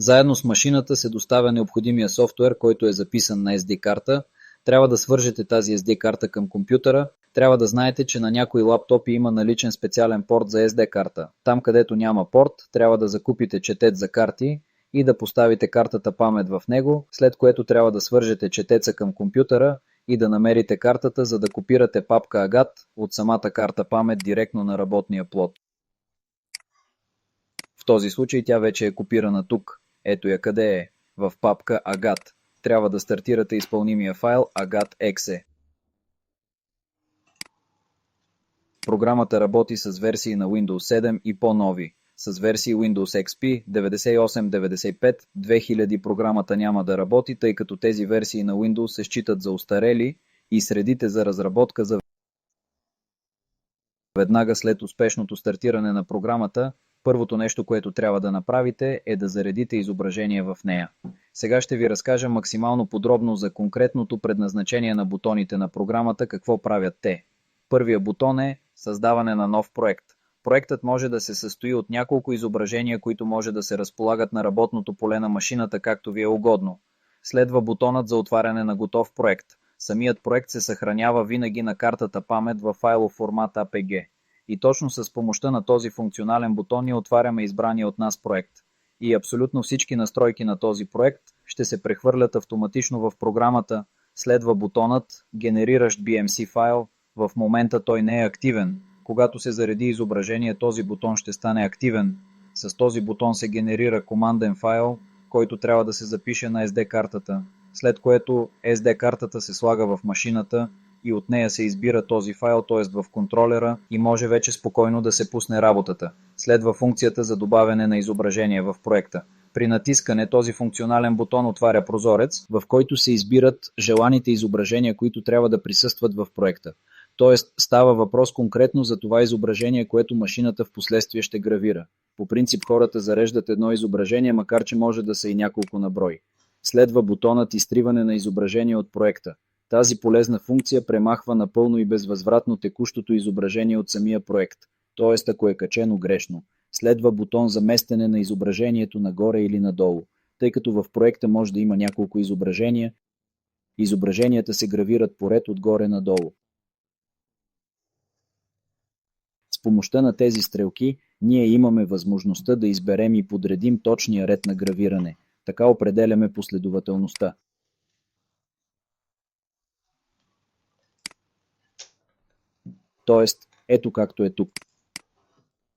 Заедно с машината се доставя необходимия софтуер, който е записан на SD карта. Трябва да свържете тази SD карта към компютъра. Трябва да знаете, че на някои лаптопи има наличен специален порт за SD карта. Там, където няма порт, трябва да закупите четец за карти и да поставите картата памет в него, след което трябва да свържете четеца към компютъра и да намерите картата, за да копирате папка AGAT от самата карта памет директно на работния плод. В този случай тя вече е копирана тук. Ето я къде е, в папка AGAT. Трябва да стартирате изпълнимия файл agat.exe. Програмата работи с версии на Windows 7 и по-нови. С версии Windows XP 98, 95, 2000 програмата няма да работи, тъй като тези версии на Windows се считат за остарели и средите за разработка за веднага след успешното стартиране на програмата, първото нещо, което трябва да направите, е да заредите изображение в нея. Сега ще ви разкажа максимално подробно за конкретното предназначение на бутоните на програмата, какво правят те. Първия бутон е създаване на нов проект. Проектът може да се състои от няколко изображения, които може да се разполагат на работното поле на машината, както ви е угодно. Следва бутонът за отваряне на готов проект. Самият проект се съхранява винаги на картата памет във файлов формат APG. И точно с помощта на този функционален бутон ние отваряме избрания от нас проект. И абсолютно всички настройки на този проект ще се прехвърлят автоматично в програмата. Следва бутонът генериращ BMC файл. В момента той не е активен. Когато се зареди изображение, този бутон ще стане активен. С този бутон се генерира команден файл, който трябва да се запише на SD картата, след което SD картата се слага в машината и от нея се избира този файл, т.е. в контролера, и може вече спокойно да се пусне работата. Следва функцията за добавяне на изображение в проекта. При натискане този функционален бутон отваря прозорец, в който се избират желаните изображения, които трябва да присъстват в проекта. Тоест става въпрос конкретно за това изображение, което машината в последствие ще гравира. По принцип хората зареждат едно изображение, макар че може да са и няколко на брой. Следва бутонът изтриване на изображение от проекта. Тази полезна функция премахва напълно и безвъзвратно текущото изображение от самия проект, т.е. ако е качено грешно. Следва бутон за местене на изображението нагоре или надолу. Тъй като в проекта може да има няколко изображения, изображенията се гравират по ред отгоре надолу. С помощта на тези стрелки ние имаме възможността да изберем и подредим точния ред на гравиране. Така определяме последователността. Тоест, ето както е тук.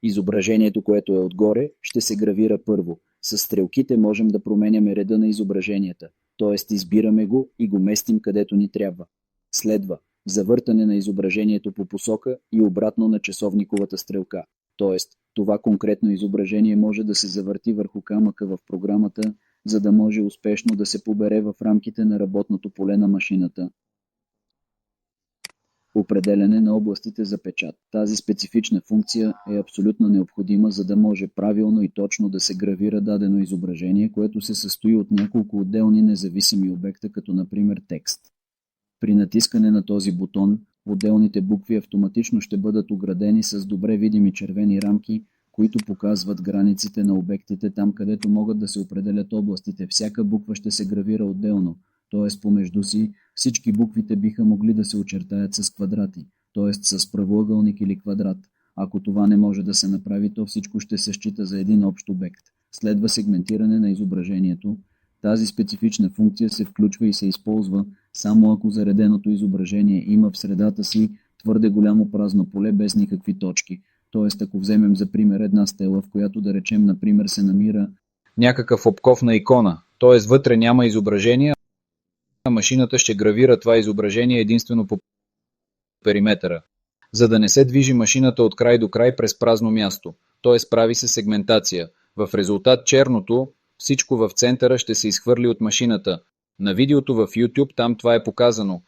Изображението, което е отгоре, ще се гравира първо. С стрелките можем да променяме реда на изображенията, т.е. избираме го и го местим където ни трябва. Следва завъртане на изображението по посока и обратно на часовниковата стрелка. Т.е. това конкретно изображение може да се завърти върху камъка в програмата, за да може успешно да се побере в рамките на работното поле на машината. Определяне на областите за печат. Тази специфична функция е абсолютно необходима, за да може правилно и точно да се гравира дадено изображение, което се състои от няколко отделни независими обекта, като например текст. При натискане на този бутон, отделните букви автоматично ще бъдат оградени с добре видими червени рамки, които показват границите на обектите там, където могат да се определят областите. Всяка буква ще се гравира отделно, т.е. помежду си всички буквите биха могли да се очертаят с квадрати, т.е. с правоъгълник или квадрат. Ако това не може да се направи, то всичко ще се счита за един общ обект. Следва сегментиране на изображението. Тази специфична функция се включва и се използва само ако зареденото изображение има в средата си твърде голямо празно поле без никакви точки. Т.е. ако вземем за пример една стела, в която да речем, например, се намира някакъв обков на икона, т.е. вътре няма изображение, а машината ще гравира това изображение единствено по периметъра, за да не се движи машината от край до край през празно място, т.е. прави се сегментация. В резултат черното, всичко в центъра ще се изхвърли от машината. На видеото в YouTube там това е показано.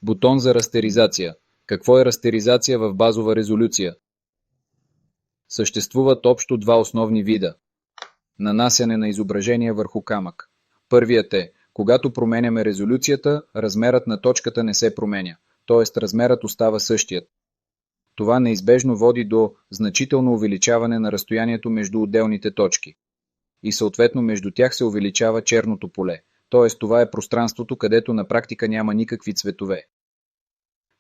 Бутон за растеризация. Какво е растеризация в базова резолюция? Съществуват общо два основни вида. Нанасяне на изображение върху камък. Първият е, когато променяме резолюцията, размерът на точката не се променя, т.е. размерът остава същият. Това неизбежно води до значително увеличаване на разстоянието между отделните точки. И съответно между тях се увеличава черното поле. Т.е. това е пространството, където на практика няма никакви цветове.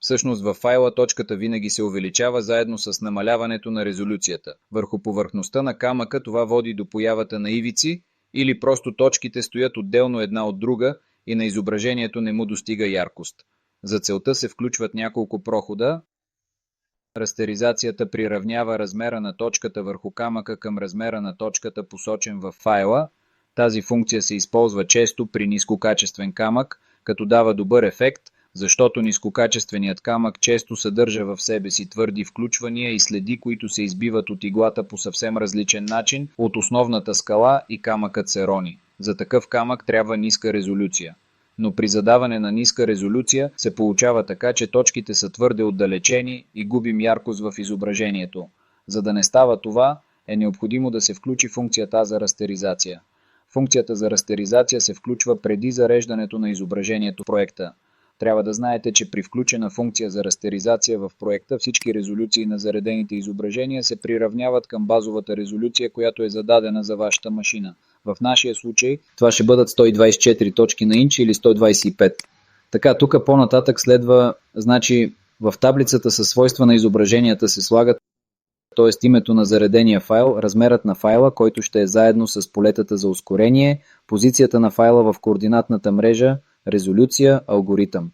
Всъщност във файла точката винаги се увеличава заедно с намаляването на резолюцията. Върху повърхността на камъка това води до появата на ивици или просто точките стоят отделно една от друга и на изображението не му достига яркост. За целта се включват няколко прохода. Растеризацията приравнява размера на точката върху камъка към размера на точката, посочен във файла. Тази функция се използва често при нискокачествен камък, като дава добър ефект, защото нискокачественият камък често съдържа в себе си твърди включвания и следи, които се избиват от иглата по съвсем различен начин от основната скала и камъкът се рони. За такъв камък трябва ниска резолюция. Но при задаване на ниска резолюция се получава така, че точките са твърде отдалечени и губим яркост в изображението. За да не става това, е необходимо да се включи функцията за растеризация. Функцията за растеризация се включва преди зареждането на изображението в проекта. Трябва да знаете, че при включена функция за растеризация в проекта всички резолюции на заредените изображения се приравняват към базовата резолюция, която е зададена за вашата машина. В нашия случай това ще бъдат 124 точки на инч или 125. Така, тук по-нататък следва, значи в таблицата със свойства на изображенията се слагат, т.е. името на заредения файл, размерът на файла, който ще е заедно с полетата за ускорение, позицията на файла в координатната мрежа, резолюция, алгоритъм.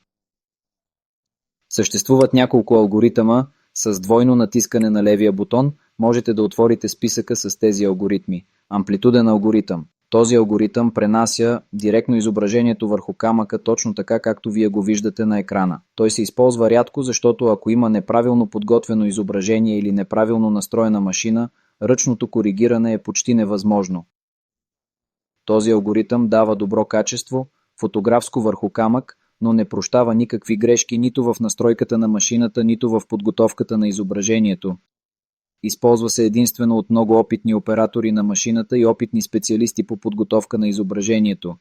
Съществуват няколко алгоритъма с двойно натискане на левия бутон. Можете да отворите списъка с тези алгоритми. Амплитуден алгоритъм. Този алгоритъм пренася директно изображението върху камъка точно така, както вие го виждате на екрана. Той се използва рядко, защото ако има неправилно подготвено изображение или неправилно настроена машина, ръчното коригиране е почти невъзможно. Този алгоритъм дава добро качество, фотографско върху камък, но не прощава никакви грешки нито в настройката на машината, нито в подготовката на изображението. Използва се единствено от много опитни оператори на машината и опитни специалисти по подготовка на изображението.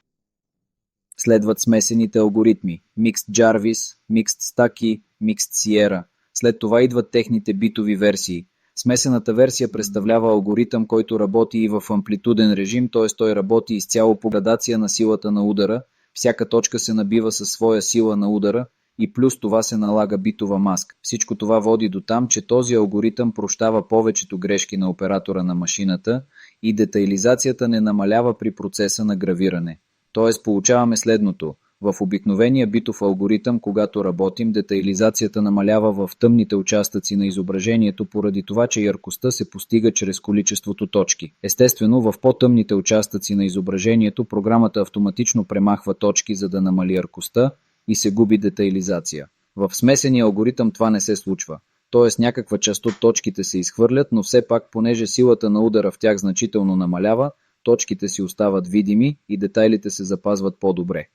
Следват смесените алгоритми Mixed Jarvis, Mixed Stucky, Mixed Sierra. След това идват техните битови версии. Смесената версия представлява алгоритъм, който работи и в амплитуден режим, т.е. той работи изцяло по градация на силата на удара. Всяка точка се набива със своя сила на удара и плюс това се налага битова маска. Всичко това води до там, че този алгоритъм прощава повечето грешки на оператора на машината и детайлизацията не намалява при процеса на гравиране. Т.е. получаваме следното. В обикновения битов алгоритъм, когато работим, детайлизацията намалява в тъмните участъци на изображението поради това, че яркостта се постига чрез количеството точки. Естествено, в по-тъмните участъци на изображението програмата автоматично премахва точки, за да намали яркостта и се губи детайлизация. В смесения алгоритъм това не се случва. Т.е. някаква част от точките се изхвърлят, но все пак, понеже силата на удара в тях значително намалява, точките си остават видими и детайлите се запазват по-добре.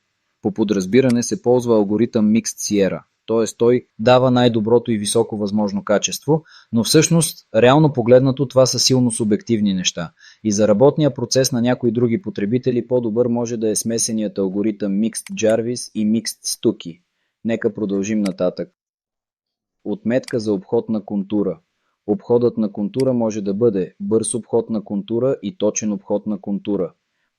По подразбиране се ползва алгоритъм Mixed Sierra, т.е. той дава най-доброто и високо възможно качество, но всъщност, реално погледнато, това са силно субективни неща. И за работния процес на някои други потребители по-добър може да е смесеният алгоритъм Mixed Jarvis и Mixed Stucky. Нека продължим нататък. Отметка за обход на контура. Обходът на контура може да бъде бърз обход на контура и точен обход на контура.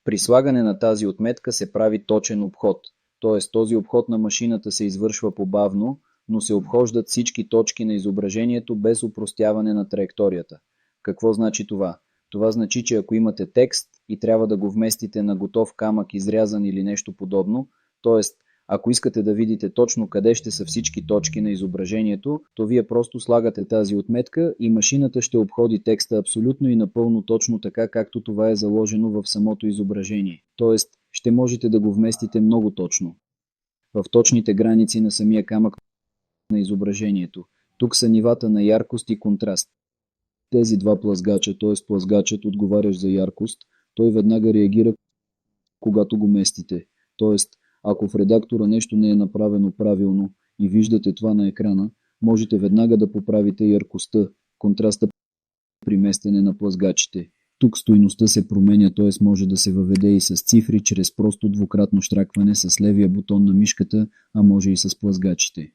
При слагане на тази отметка се прави точен обход, т.е. този обход на машината се извършва побавно, но се обхождат всички точки на изображението без опростяване на траекторията. Какво значи това? Това значи, че ако имате текст и трябва да го вместите на готов камък, изрязан или нещо подобно, т.е. ако искате да видите точно къде ще са всички точки на изображението, то вие просто слагате тази отметка и машината ще обходи текста абсолютно и напълно точно така, както това е заложено в самото изображение. Тоест, ще можете да го вместите много точно в точните граници на самия камък на изображението. Тук са нивата на яркост и контраст. Тези два плъзгача, т.е. плъзгачът, отговарящ за яркост, той веднага реагира, когато го местите. Тоест, ако в редактора нещо не е направено правилно и виждате това на екрана, можете веднага да поправите яркостта, контраста при местене на плъзгачите. Тук стойността се променя, т.е. може да се въведе и с цифри, чрез просто двукратно щракване с левия бутон на мишката, а може и с плъзгачите.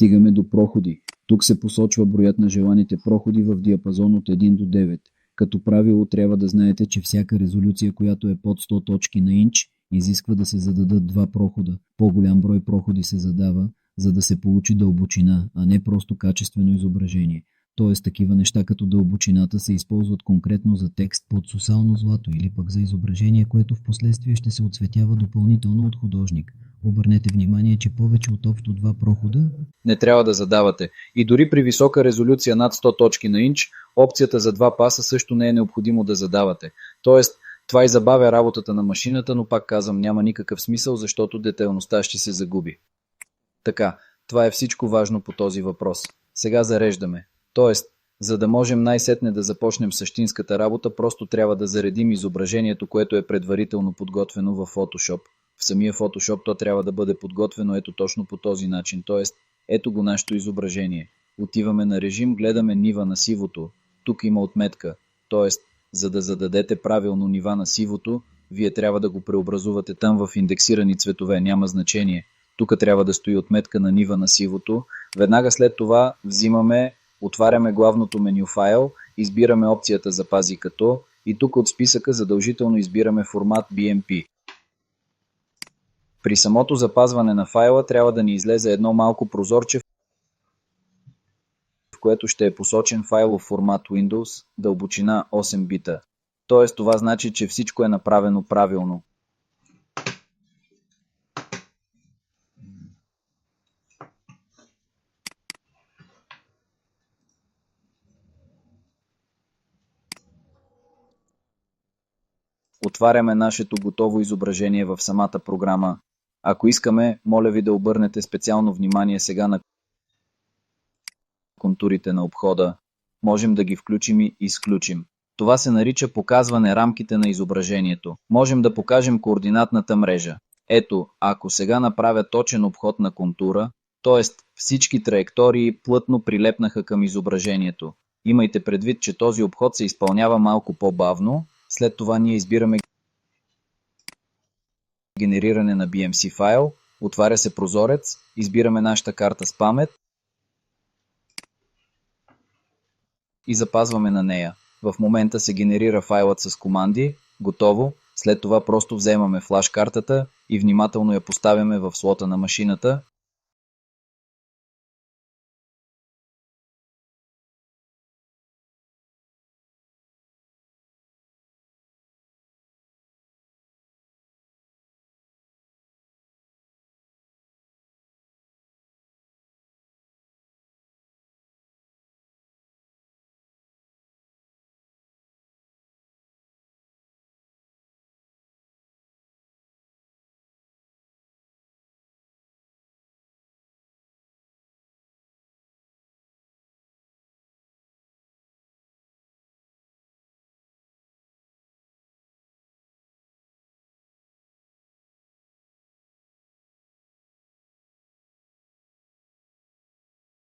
Стигаме до проходи. Тук се посочва броят на желаните проходи в диапазон от 1 до 9. Като правило трябва да знаете, че всяка резолюция, която е под 100 точки на инч, изисква да се зададат 2 прохода. По-голям брой проходи се задава, за да се получи дълбочина, а не просто качествено изображение. Тоест такива неща като дълбочината се използват конкретно за текст под сусално злато или пък за изображение, което в последствие ще се оцветява допълнително от художник. Обърнете внимание, че повече от общо 2 прохода не трябва да задавате. И дори при висока резолюция над 100 точки на инч, опцията за 2 паса също не е необходимо да задавате. Тоест, това и забавя работата на машината, но пак казвам, няма никакъв смисъл, защото детайлността ще се загуби. Така, това е всичко важно по този въпрос. Сега зареждаме. Тоест, за да можем най-сетне да започнем същинската работа, просто трябва да заредим изображението, което е предварително подготвено в Photoshop. В самия Photoshop то трябва да бъде подготвено ето точно по този начин, т.е. ето го нашето изображение. Отиваме на режим, гледаме нива на сивото. Тук има отметка, т.е. за да зададете правилно нива на сивото, вие трябва да го преобразувате там в индексирани цветове, няма значение. Тук трябва да стои отметка на нива на сивото. Веднага след това отваряме главното меню файл, избираме опцията Запази като и тук от списъка задължително избираме формат BMP. При самото запазване на файла трябва да ни излезе едно малко прозорче, в което ще е посочен файлов формат Windows, дълбочина 8 бита. Тоест това значи, че всичко е направено правилно. Отваряме нашето готово изображение в самата програма. Ако искаме, моля ви да обърнете специално внимание сега на контурите на обхода. Можем да ги включим и изключим. Това се нарича показване рамките на изображението. Можем да покажем координатната мрежа. Ето, ако сега направя точен обход на контура, т.е. всички траектории плътно прилепнаха към изображението. Имайте предвид, че този обход се изпълнява малко по-бавно. След това ние избираме генериране на BMC файл, отваря се прозорец, избираме нашата карта с памет и запазваме на нея. В момента се генерира файлът с команди, готово, след това просто вземаме флаш картата и внимателно я поставяме в слота на машината